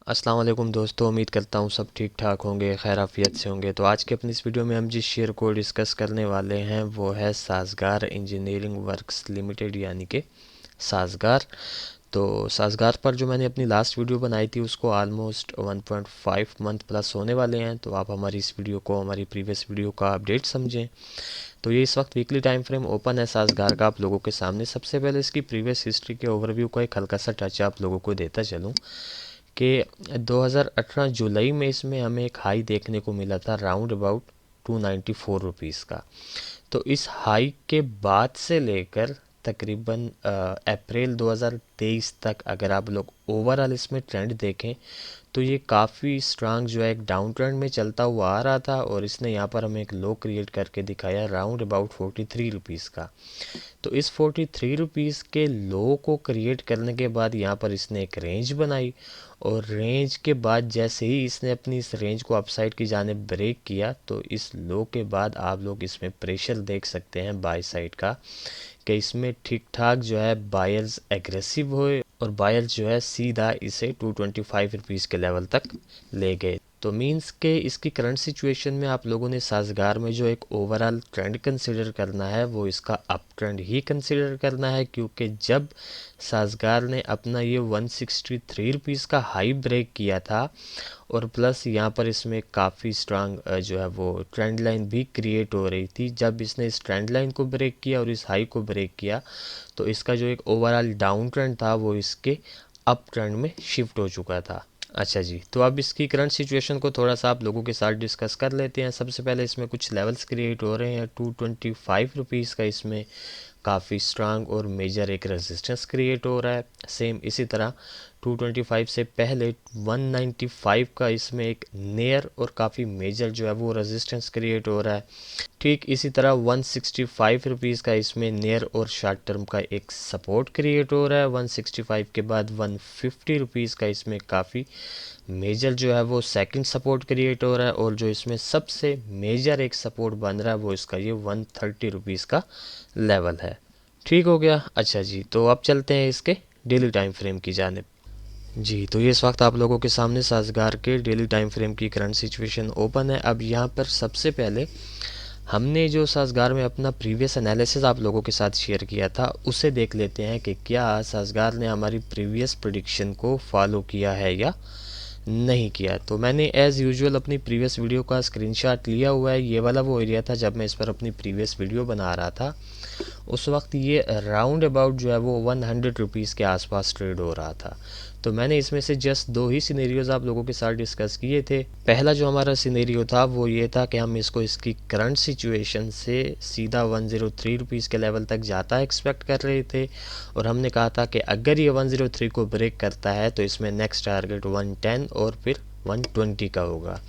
अस्सलाम वालेकुम दोस्तों, उम्मीद करता हूँ सब ठीक ठाक होंगे, खैर आफियत से होंगे। तो आज के अपनी इस वीडियो में हम जिस शेयर को डिस्कस करने वाले हैं वो है साज़गार इंजीनियरिंग वर्क्स लिमिटेड यानी कि साज़गार। तो साज़गार पर जो मैंने अपनी लास्ट वीडियो बनाई थी उसको ऑलमोस्ट 1.5 मंथ प्लस होने वाले हैं। तो आप हमारी इस वीडियो को हमारी प्रीवियस वीडियो का अपडेट समझें। तो ये इस वक्त वीकली टाइम फ्रेम ओपन है साज़गार का आप लोगों के सामने। सबसे पहले इसकी प्रीवियस हिस्ट्री के ओवरव्यू का एक हल्का सा टच आप लोगों को देता चलूँ कि 2018 जुलाई में इसमें हमें एक हाई देखने को मिला था राउंड अबाउट 294 रुपीज़ का। तो इस हाई के बाद से लेकर तकरीबन अप्रैल 2023 तक अगर आप लोग ओवरऑल इसमें ट्रेंड देखें तो ये काफ़ी स्ट्रांग जो है एक डाउन ट्रेंड में चलता हुआ आ रहा था और इसने यहाँ पर हमें एक लो क्रिएट करके दिखाया राउंड अबाउट 43 रुपीज़ का। तो इस 43 रुपीज़ के लो को क्रिएट करने के बाद यहाँ पर इसने एक रेंज बनाई और रेंज के बाद जैसे ही इसने अपनी इस रेंज को अपसाइड की जानिब ब्रेक किया तो इस लो के बाद आप लोग इसमें प्रेशर देख सकते हैं बाय साइड का कि इसमें ठीक ठाक जो है बायर्स एग्रेसिव हुए और बायर्स जो है सीधा इसे 225 रुपीज़ के लेवल तक ले गए। तो मींस के इसकी करंट सिचुएशन में आप लोगों ने साज़गार में जो एक ओवरऑल ट्रेंड कंसिडर करना है वो इसका अप ट्रेंड ही कंसिडर करना है, क्योंकि जब साज़गार ने अपना ये 163 रुपीज़ का हाई ब्रेक किया था और प्लस यहाँ पर इसमें काफ़ी स्ट्रांग जो है वो ट्रेंड लाइन भी क्रिएट हो रही थी। जब इसने इस ट्रेंड लाइन को ब्रेक किया और इस हाई को ब्रेक किया तो इसका जो एक ओवरऑल डाउन ट्रेंड था वो इसके अप ट्रेंड में शिफ्ट हो चुका था। अच्छा जी, तो अब इसकी करंट सिचुएशन को थोड़ा सा आप लोगों के साथ डिस्कस कर लेते हैं। सबसे पहले इसमें कुछ लेवल्स क्रिएट हो रहे हैं। 225 रुपीज़ का इसमें काफ़ी स्ट्रांग और मेजर एक रेजिस्टेंस क्रिएट हो रहा है। सेम इसी तरह 225 से पहले 195 का इसमें एक नियर और काफ़ी मेजर जो है वो रेजिस्टेंस क्रिएट हो रहा है। ठीक इसी तरह 165 रुपीज़ का इसमें नियर और शॉर्ट टर्म का एक सपोर्ट क्रिएट हो रहा है। 165 के बाद 150 रुपीज़ का इसमें काफ़ी मेजर जो है वो सेकंड सपोर्ट क्रिएट हो रहा है और जो इसमें सबसे मेजर एक सपोर्ट बन रहा है वो इसका ये 130 रुपीज़ का लेवल है। ठीक हो गया। अच्छा जी, तो अब चलते हैं इसके डेली टाइम फ्रेम की जानिब। जी, तो ये इस वक्त आप लोगों के सामने साज़गार के डेली टाइम फ्रेम की करंट सिचुएशन ओपन है। अब यहाँ पर सबसे पहले हमने जो साज़गार में अपना प्रीवियस एनालिसिस आप लोगों के साथ शेयर किया था उसे देख लेते हैं कि क्या साज़गार ने हमारी प्रीवियस प्रेडिक्शन को फॉलो किया है या नहीं किया। तो मैंने एज़ यूजुअल अपनी प्रीवियस वीडियो का स्क्रीनशॉट लिया हुआ है। ये वाला वो एरिया था जब मैं इस पर अपनी प्रीवियस वीडियो बना रहा था। उस वक्त ये राउंड अबाउट जो है वो 100 रुपीज़ के आसपास ट्रेड हो रहा था। तो मैंने इसमें से जस्ट दो ही सिनेरियोज आप लोगों के साथ डिस्कस किए थे। पहला जो हमारा सिनेरियो था वो ये था कि हम इसको इसकी करंट सिचुएशन से सीधा 103 रुपीज़ के लेवल तक जाता एक्सपेक्ट कर रहे थे और हमने कहा था कि अगर ये 103 को ब्रेक करता है तो इसमें नेक्स्ट टारगेट 110 और फिर 120 का होगा।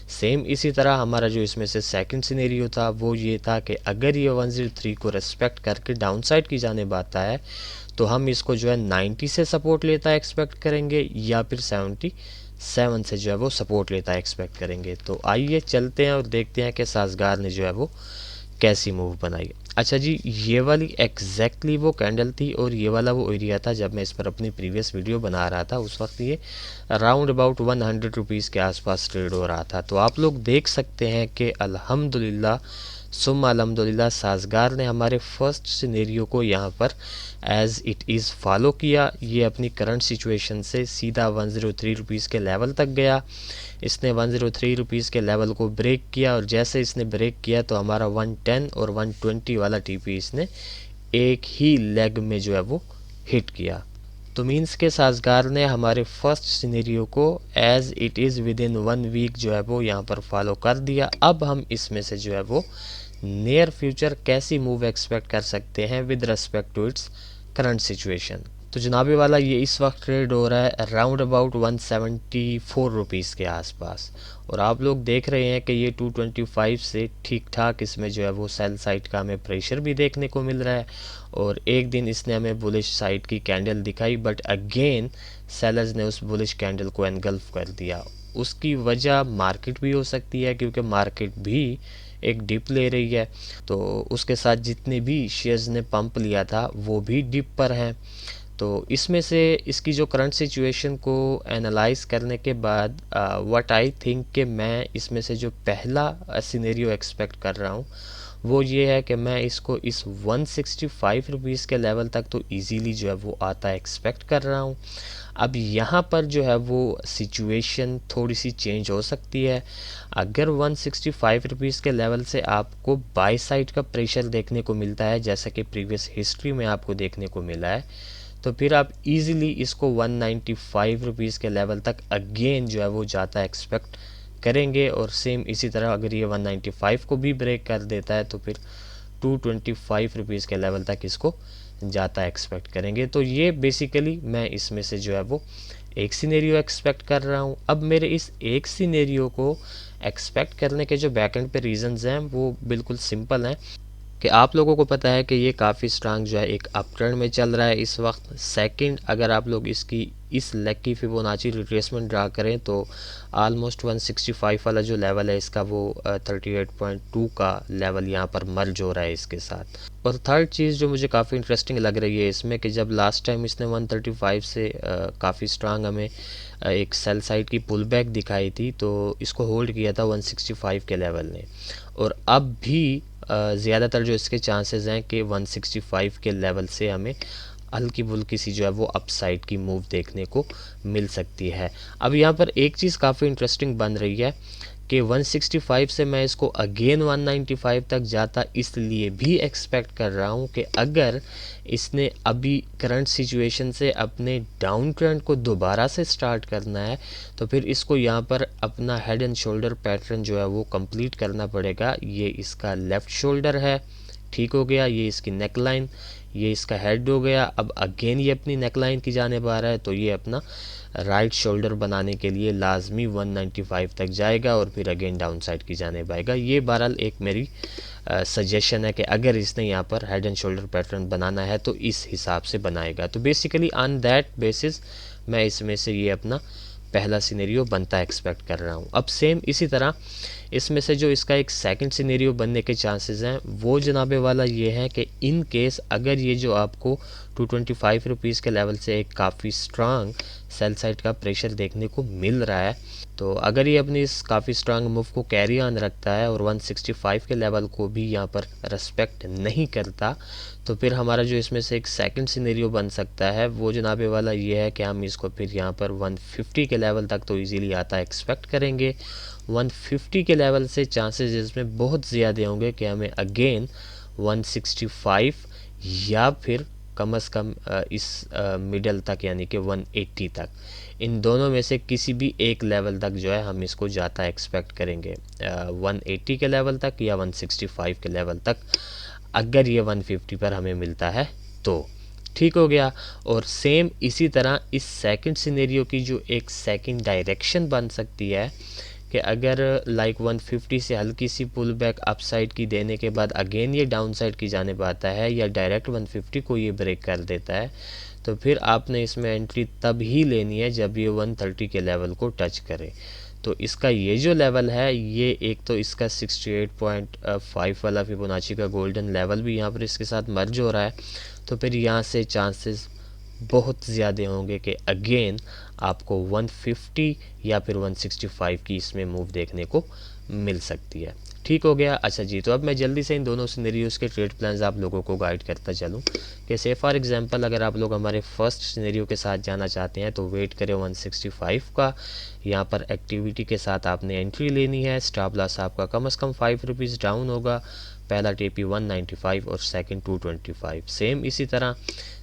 सेम इसी तरह हमारा जो इसमें से सेकंड सिनेरियो था वो ये था कि अगर ये 103 को रेस्पेक्ट करके डाउनसाइड की जानिब आता है तो हम इसको जो है 90 से सपोर्ट लेता एक्सपेक्ट करेंगे या फिर 77 से जो है वो सपोर्ट लेता एक्सपेक्ट करेंगे। तो आइए चलते हैं और देखते हैं कि साज़गार ने जो है वो कैसी मूव बनाई। अच्छा जी, ये वाली एग्जैक्टली वो कैंडल थी और ये वाला वो एरिया था जब मैं इस पर अपनी प्रीवियस वीडियो बना रहा था। उस वक्त ये अराउंड अबाउट 100 रुपीज़ के आसपास ट्रेड हो रहा था। तो आप लोग देख सकते हैं कि अल्हम्दुलिल्लाह सुम्मा अल्हम्दुलिल्लाह साज़गार ने हमारे फर्स्ट सिनेरियो को यहाँ पर एज़ इट इज़ फॉलो किया। ये अपनी करंट सिचुएशन से सीधा 103 रुपीज़ के लेवल तक गया। इसने 103 रुपीज़ के लेवल को ब्रेक किया और जैसे इसने ब्रेक किया तो हमारा 110 और 120 वाला टीपी इसने एक ही लेग में जो है वो हिट किया। तो मीन्स के साज़गार ने हमारे फर्स्ट सिनेरियो को as it is within 1 week जो है वो यहाँ पर फॉलो कर दिया। अब हम इसमें से जो है वो नियर फ्यूचर कैसी मूव एक्सपेक्ट कर सकते हैं with respect to its current situation. तो जनाबे वाला ये इस वक्त ट्रेड हो रहा है अराउंड अबाउट 174 रुपीज़ के आसपास और आप लोग देख रहे हैं कि ये 225 से ठीक ठाक इसमें जो है वो सेल साइड का हमें प्रेशर भी देखने को मिल रहा है और एक दिन इसने हमें बुलिश साइड की कैंडल दिखाई बट अगेन सेलर्स ने उस बुलिश कैंडल को एनगल्फ कर दिया। उसकी वजह मार्केट भी हो सकती है क्योंकि मार्केट भी एक डिप ले रही है, तो उसके साथ जितने भी शेयर्स ने पंप लिया था वो भी डिप पर हैं। तो इसमें से इसकी जो करंट सिचुएशन को एनालाइज करने के बाद व्हाट आई थिंक कि मैं इसमें से जो पहला सिनेरियो एक्सपेक्ट कर रहा हूँ वो ये है कि मैं इसको इस 165 रुपीज़ के लेवल तक तो इजीली जो है वो आता एक्सपेक्ट कर रहा हूँ। अब यहाँ पर जो है वो सिचुएशन थोड़ी सी चेंज हो सकती है। अगर 165 रुपीज़ के लेवल से आपको बाय साइड का प्रेशर देखने को मिलता है, जैसा कि प्रीवियस हिस्ट्री में आपको देखने को मिला है, तो फिर आप इजीली इसको 195 रुपीज़ के लेवल तक अगेन जो है वो जाता एक्सपेक्ट करेंगे। और सेम इसी तरह अगर ये 195 को भी ब्रेक कर देता है तो फिर 225 रुपीज़ के लेवल तक इसको जाता एक्सपेक्ट करेंगे। तो ये बेसिकली मैं इसमें से जो है वो एक सिनेरियो एक्सपेक्ट कर रहा हूँ। अब मेरे इस एक सिनेरियो को एक्सपेक्ट करने के जो बैकएंड पे रीजंस हैं वो बिल्कुल सिंपल हैं कि आप लोगों को पता है कि ये काफ़ी स्ट्रांग जो है एक अपट्रेंड में चल रहा है इस वक्त। सेकंड, अगर आप लोग इसकी इस लेग की फिबोनाची रिट्रेसमेंट ड्रा करें तो ऑलमोस्ट 165 वाला जो लेवल है इसका वो 38.2 का लेवल यहाँ पर मर्ज हो रहा है इसके साथ। और थर्ड चीज़ जो मुझे काफ़ी इंटरेस्टिंग लग रही है इसमें कि जब लास्ट टाइम इसने 135 से काफ़ी स्ट्रांग हमें एक सेल साइड की पुल बैक दिखाई थी तो इसको होल्ड किया था 165 के लेवल ने। और अब भी ज़्यादातर जो इसके चांसेस हैं कि 165 के लेवल से हमें हल्की फुल्की सी जो है वो अपसाइड की मूव देखने को मिल सकती है। अब यहाँ पर एक चीज़ काफ़ी इंटरेस्टिंग बन रही है कि 165 से मैं इसको अगेन 195 तक जाता इसलिए भी एक्सपेक्ट कर रहा हूँ कि अगर इसने अभी करंट सिचुएशन से अपने डाउन ट्रेंड को दोबारा से स्टार्ट करना है तो फिर इसको यहाँ पर अपना हेड एंड शोल्डर पैटर्न जो है वो कंप्लीट करना पड़ेगा। ये इसका लेफ़्ट शोल्डर है, ठीक हो गया, ये इसकी नेक लाइन, ये इसका हेड हो गया। अब अगेन ये अपनी नेक लाइन की जानिब आ रहा है तो ये अपना राइट शोल्डर बनाने के लिए लाजमी 195 तक जाएगा और फिर अगेन डाउन साइड की जानिब आएगा। ये बहरहाल एक मेरी सजेशन है कि अगर इसने यहाँ पर हेड एंड शोल्डर पैटर्न बनाना है तो इस हिसाब से बनाएगा। तो बेसिकली ऑन दैट बेसिस मैं इसमें से ये अपना पहला सिनेरियो बनता एक्सपेक्ट कर रहा हूँ। अब सेम इसी तरह इसमें से जो इसका एक सेकंड सिनेरियो बनने के चांसेस हैं वो जनाबे वाला ये है कि इन केस अगर ये जो आपको 225 रुपीज़ के लेवल से एक काफ़ी स्ट्रांग सेल साइड का प्रेशर देखने को मिल रहा है तो अगर ये अपनी इस काफ़ी स्ट्रांग मूव को कैरी ऑन रखता है और 165 के लेवल को भी यहाँ पर रेस्पेक्ट नहीं करता तो फिर हमारा जो इसमें से एक सेकंड सिनेरियो बन सकता है वो जनाबे वाला ये है कि हम इसको फिर यहाँ पर 150 के लेवल तक तो इजीली आता एक्सपेक्ट करेंगे। 150 के लेवल से चांसेस इसमें बहुत ज़्यादा होंगे कि हमें अगेन 165 या फिर कम से कम इस मिडल तक यानी कि 180 तक, इन दोनों में से किसी भी एक लेवल तक जो है हम इसको जाता एक्सपेक्ट करेंगे। 180 के लेवल तक या 165 के लेवल तक अगर ये 150 पर हमें मिलता है तो ठीक हो गया। और सेम इसी तरह इस सेकंड सिनेरियो की जो एक सेकंड डायरेक्शन बन सकती है कि अगर लाइक 150 से हल्की सी पुल बैक अपसाइड की देने के बाद अगेन ये डाउन साइड की जानिब आता है या डायरेक्ट 150 को ये ब्रेक कर देता है तो फिर आपने इसमें एंट्री तब ही लेनी है जब ये 130 के लेवल को टच करे। तो इसका ये जो लेवल है ये एक तो इसका 68.5 वाला फिबोनाची का गोल्डन लेवल भी यहाँ पर इसके साथ मर्ज हो रहा है तो फिर यहाँ से चांसेस बहुत ज़्यादा होंगे कि अगेन आपको 150 या फिर 165 की इसमें मूव देखने को मिल सकती है। ठीक हो गया। अच्छा जी, तो अब मैं जल्दी से इन दोनों सिनेरियोज़ के ट्रेड प्लान्स आप लोगों को गाइड करता चलूँ कि से फॉर एग्जांपल अगर आप लोग हमारे फर्स्ट सिनेरियो के साथ जाना चाहते हैं तो वेट करें 165 का। यहाँ पर एक्टिविटी के साथ आपने एंट्री लेनी है। स्टॉप लॉस आपका कम से कम 5 रुपीज़ डाउन होगा। पहला टीपी 195 और सेकंड 225। सेम इसी तरह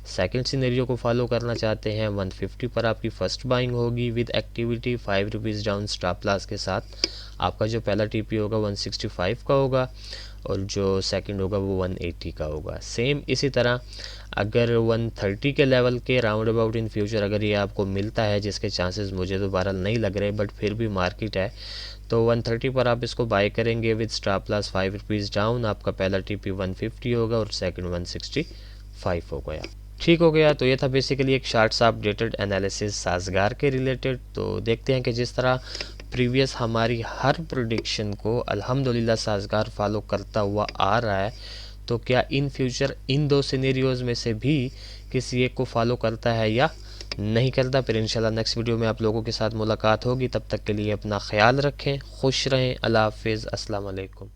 सेकंड सिनेरियो को फॉलो करना चाहते हैं 150 पर आपकी फ़र्स्ट बाइंग होगी with activity 5 rupees down stop loss के साथ। आपका जो पहला टीपी होगा 165 का होगा और जो सेकंड होगा वो 180 का होगा। सेम इसी तरह अगर 130 के लेवल के राउंड अबाउट इन फ्यूचर अगर ये आपको मिलता है, जिसके चांसेस मुझे तो बहरहाल नहीं लग रहे बट फिर भी मार्केट है, तो 130 पर आप इसको बाय करेंगे with stop loss 5 rupees down. आपका पहला टीपी 150 होगा और सेकंड 165 हो गया। ठीक हो गया। तो ये था बेसिकली एक शार्ट सा अपडेटेड एनालिसिस साज़गार के रिलेटेड। तो देखते हैं कि जिस तरह प्रीवियस हमारी हर प्रेडिक्शन को अल्हम्दुलिल्लाह साज़गार फॉलो करता हुआ आ रहा है तो क्या इन फ्यूचर इन दो सिनेरियोज़ में से भी किसी एक को फॉलो करता है या नहीं करता। फिर इंशाल्लाह नेक्स्ट वीडियो में आप लोगों के साथ मुलाकात होगी। तब तक के लिए अपना ख्याल रखें, खुश रहें। अल्लाह हाफिज़, अस्सलाम वालेकुम।